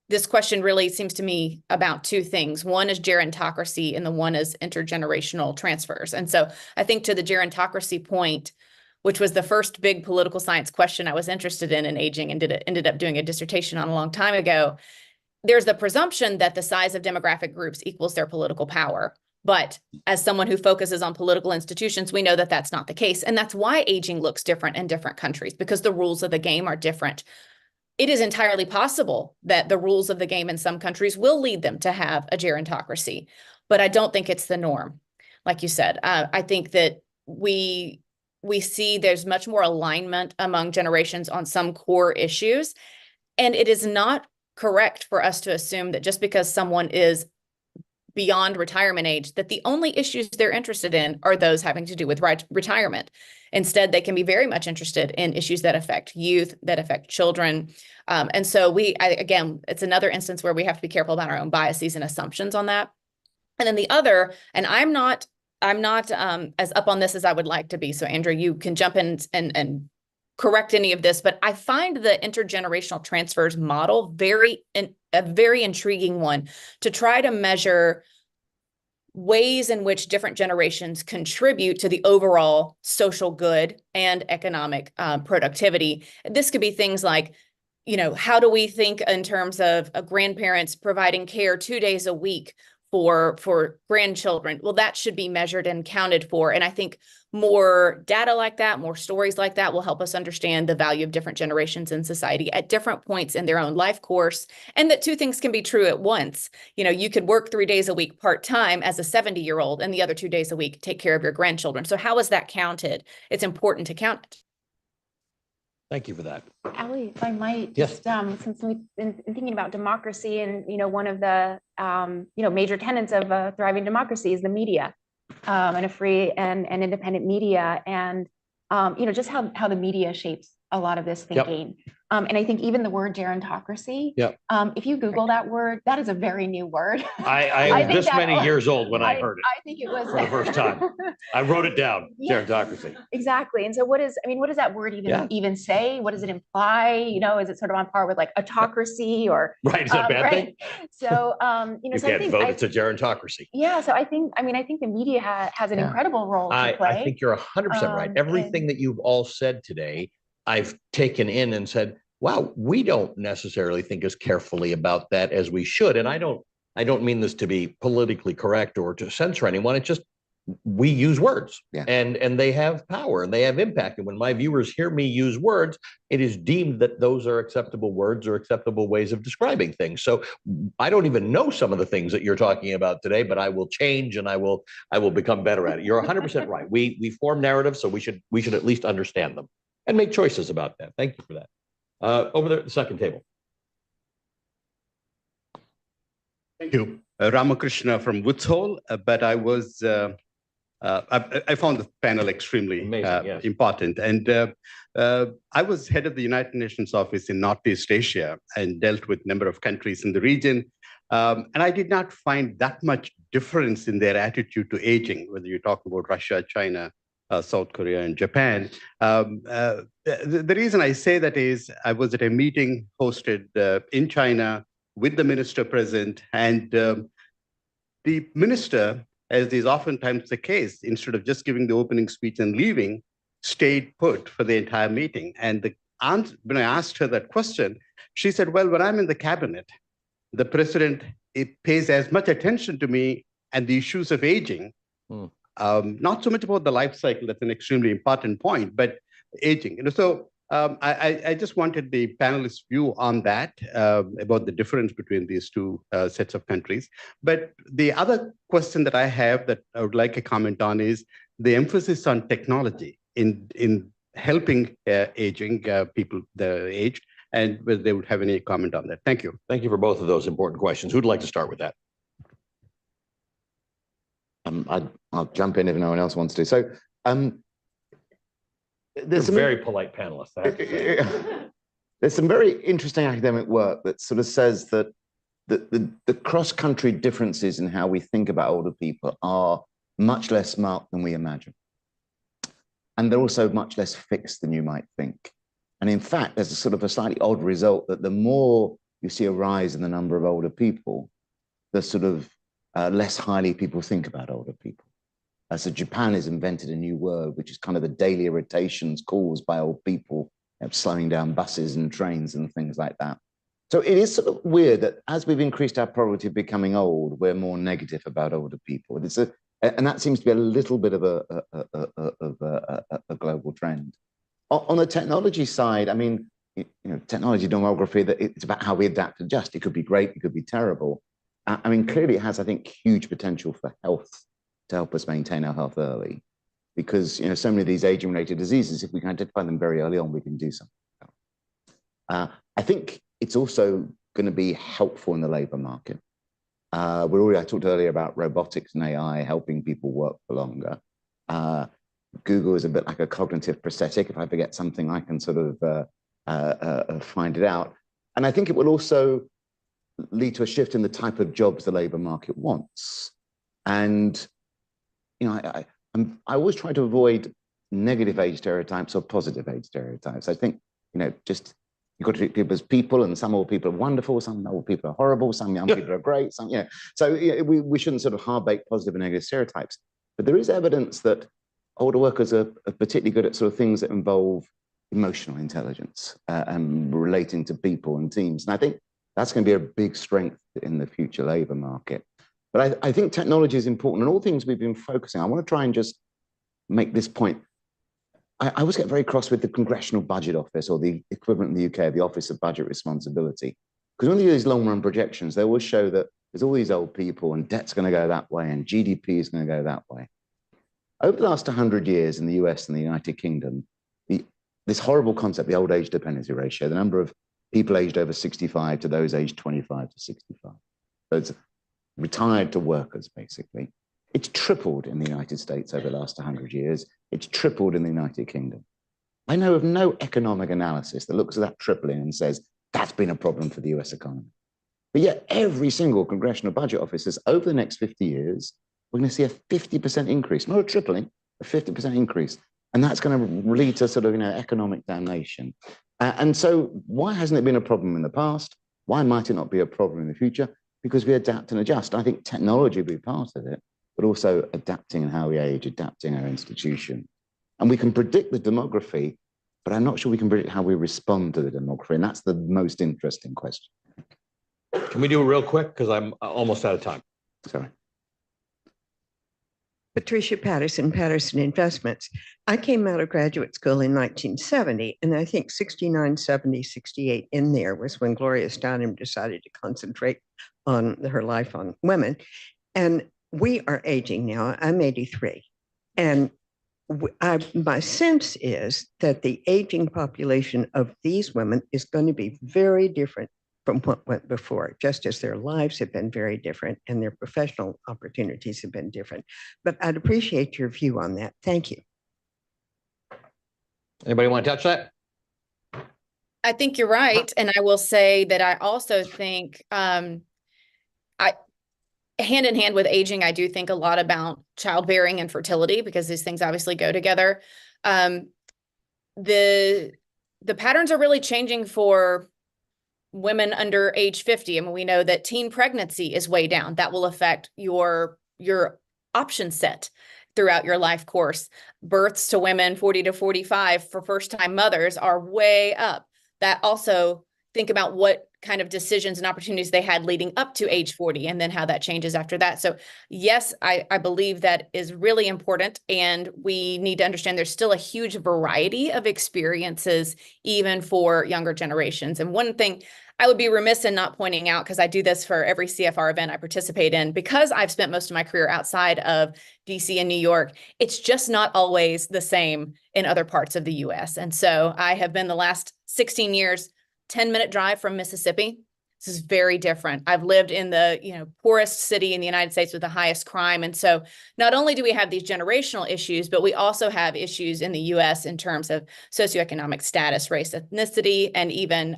this question really seems to me about two things. One is gerontocracy and the one is intergenerational transfers. And so I think to the gerontocracy point, which was the first big political science question I was interested in aging and ended up doing a dissertation on a long time ago, there's the presumption that the size of demographic groups equals their political power. But as someone who focuses on political institutions, we know that that's not the case. And that's why aging looks different in different countries, because the rules of the game are different. It is entirely possible that the rules of the game in some countries will lead them to have a gerontocracy, but I don't think it's the norm. Like you said, I think that we see there's much more alignment among generations on some core issues. And it is not correct for us to assume that just because someone is beyond retirement age, that the only issues they're interested in are those having to do with retirement. Instead, they can be very much interested in issues that affect youth, that affect children. And so again, it's another instance where we have to be careful about our own biases and assumptions on that. And then the other, and I'm not as up on this as I would like to be. So Andrew, you can jump in and correct any of this, but I find the intergenerational transfers model a very intriguing one to try to measure ways in which different generations contribute to the overall social good and economic productivity. This could be things like, how do we think in terms of grandparents providing care 2 days a week for grandchildren? Well, that should be measured and counted for. And I think more data like that, more stories like that will help us understand the value of different generations in society at different points in their own life course. And that two things can be true at once. You could work 3 days a week part-time as a 70-year-old and the other 2 days a week take care of your grandchildren. So how is that counted? It's important to count it. Thank you for that. Ali, if I might, Yes. just since we've been thinking about democracy and, one of the, major tenets of a thriving democracy is the media and a free and independent media and, just how the media shapes a lot of this Yep. thinking. And I think even the word gerontocracy, Yep. if you Google that word, that is a very new word. I I was think this that- many years old when I heard it I think it was for the first time. I wrote it down, Yeah. gerontocracy. Exactly. And so what does that word even say? What does it imply? Is it sort of on par with like autocracy or Right, is that a bad thing? So You so I can't think vote, it's a gerontocracy. yeah, so I think the media has an Yeah. incredible role to I play. think you're 100% right. Everything that you've all said today, I've taken in and said, wow, we don't necessarily think as carefully about that as we should. And I don't mean this to be politically correct or to censor anyone. It's just we use words, Yeah. and they have power and they have impact. And when my viewers hear me use words, it is deemed that those are acceptable words or acceptable ways of describing things. So I don't even know some of the things that you're talking about today, but I will change and I will become better at it. You're 100% right. We form narratives, so we should at least understand them and make choices about that. Thank you for that. Over there at the second table. Thank you. Ramakrishna from Woods Hole, but I was, I found the panel extremely Amazing, yes. important. And I was head of the United Nations office in Northeast Asia and dealt with a number of countries in the region. And I did not find that much difference in their attitude to aging, whether you talk about Russia, China, South Korea, and Japan. The reason I say that is I was at a meeting hosted in China with the minister present, and the minister, as is oftentimes the case, instead of just giving the opening speech and leaving, stayed put for the entire meeting. And when I asked her that question, she said, well, when I'm in the cabinet, the president pays as much attention to me and the issues of aging. Not so much about the life cycle, that's an extremely important point, but aging. So I just wanted the panelists' view on that, about the difference between these two sets of countries. But the other question that I have that I would like a comment on is the emphasis on technology in helping aging people the aged, and whether they would have any comment on that. Thank you. Thank you for both of those important questions. Who'd like to start with that? I'll jump in if no one else wants to. So There's some very polite panelists. There's some very interesting academic work that sort of says that the cross-country differences in how we think about older people are much less marked than we imagine. And they're also much less fixed than you might think. And in fact, there's a sort of a slightly odd result that the more you see a rise in the number of older people, the sort of less highly people think about older people. So Japan has invented a new word, which is kind of the daily irritations caused by old people, slowing down buses and trains and things like that. So it is sort of weird that as we've increased our probability of becoming old, we're more negative about older people. And that seems to be a little bit of a global trend. On the technology side, I mean, technology demography, that it's about how we adapt and adjust. It could be great, it could be terrible. I mean, clearly it has, I think, huge potential for health, to help us maintain our health early, because so many of these aging-related diseases, if we can identify them very early on, we can do something about. I think it's also going to be helpful in the labor market. I talked earlier about robotics and AI helping people work for longer. Google is a bit like a cognitive prosthetic. If I forget something, I can sort of find it out. And I think it will also lead to a shift in the type of jobs the labor market wants. And I always try to avoid negative age stereotypes or positive age stereotypes. I think, just you've got to treat people as people, and some old people are wonderful, some old people are horrible, some young people are great, So we shouldn't sort of hard-bake positive and negative stereotypes. But there is evidence that older workers are particularly good at sort of things that involve emotional intelligence and relating to people and teams. And I think that's going to be a big strength in the future labor market. But I think technology is important, and all things we've been focusing on. I want to try and just make this point. I always get very cross with the Congressional Budget Office, or the equivalent in the UK, the Office of Budget Responsibility. Because when they do these long-run projections, they always show that there's all these old people, and debt's going to go that way, and GDP is going to go that way. Over the last 100 years in the US and the United Kingdom, this horrible concept, the old age dependency ratio, the number of people aged over 65 to those aged 25 to 65. So it's retired to workers, basically. It's tripled in the United States over the last 100 years. It's tripled in the United Kingdom. I know of no economic analysis that looks at that tripling and says that's been a problem for the US economy. But yet every single congressional budget office says over the next 50 years, we're going to see a 50% increase, not a tripling, a 50% increase. And that's going to lead to sort of, economic damnation. And so why hasn't it been a problem in the past? Why might it not be a problem in the future? Because we adapt and adjust. I think technology will be part of it, but also adapting in how we age, adapting our institution. And we can predict the demography, but I'm not sure we can predict how we respond to the demography. And that's the most interesting question. Can we do it real quick? Because I'm almost out of time. Sorry. Patricia Patterson, Patterson Investments. I came out of graduate school in 1970, and I think 69, 70, 68 in there was when Gloria Steinem decided to concentrate on her life on women. And we are aging now. I'm 83. And my sense is that the aging population of these women is going to be very different from what went before, just as their lives have been very different and their professional opportunities have been different. But I'd appreciate your view on that. Thank you. Anybody want to touch that? I think you're right. And I will say that I also think hand in hand with aging, I do think a lot about childbearing and fertility, because these things obviously go together. The patterns are really changing for women under age 50. I mean, we know that teen pregnancy is way down. That will affect your option set throughout your life course. Births to women 40 to 45 for first-time mothers are way up. That also, think about what kind of decisions and opportunities they had leading up to age 40 and then how that changes after that. So yes, I believe that is really important, and we need to understand there's still a huge variety of experiences even for younger generations. And one thing I would be remiss in not pointing out, because I do this for every CFR event I participate in, because I've spent most of my career outside of DC and New York, it's just not always the same in other parts of the US. And so I have been the last 16 years, 10-minute drive from Mississippi. This is very different. I've lived in the poorest city in the United States with the highest crime. And so not only do we have these generational issues, but we also have issues in the US in terms of socioeconomic status, race, ethnicity, and even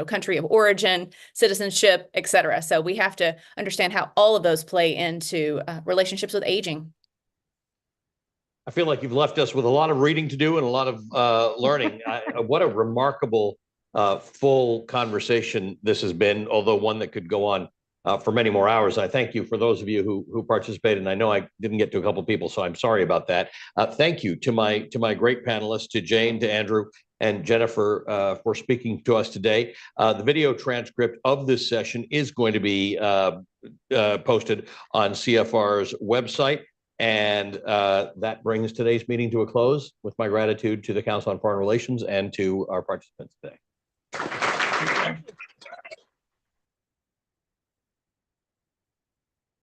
country of origin, citizenship, et cetera. So we have to understand how all of those play into relationships with aging. I feel like you've left us with a lot of reading to do and a lot of learning. What a remarkable full conversation this has been, although one that could go on for many more hours. I thank you for those of you who participated, and I know I didn't get to a couple of people, so I'm sorry about that. Thank you to my great panelists, to Jane, to Andrew, and Jennifer for speaking to us today. The video transcript of this session is going to be posted on CFR's website. And that brings today's meeting to a close, with my gratitude to the Council on Foreign Relations and to our participants today.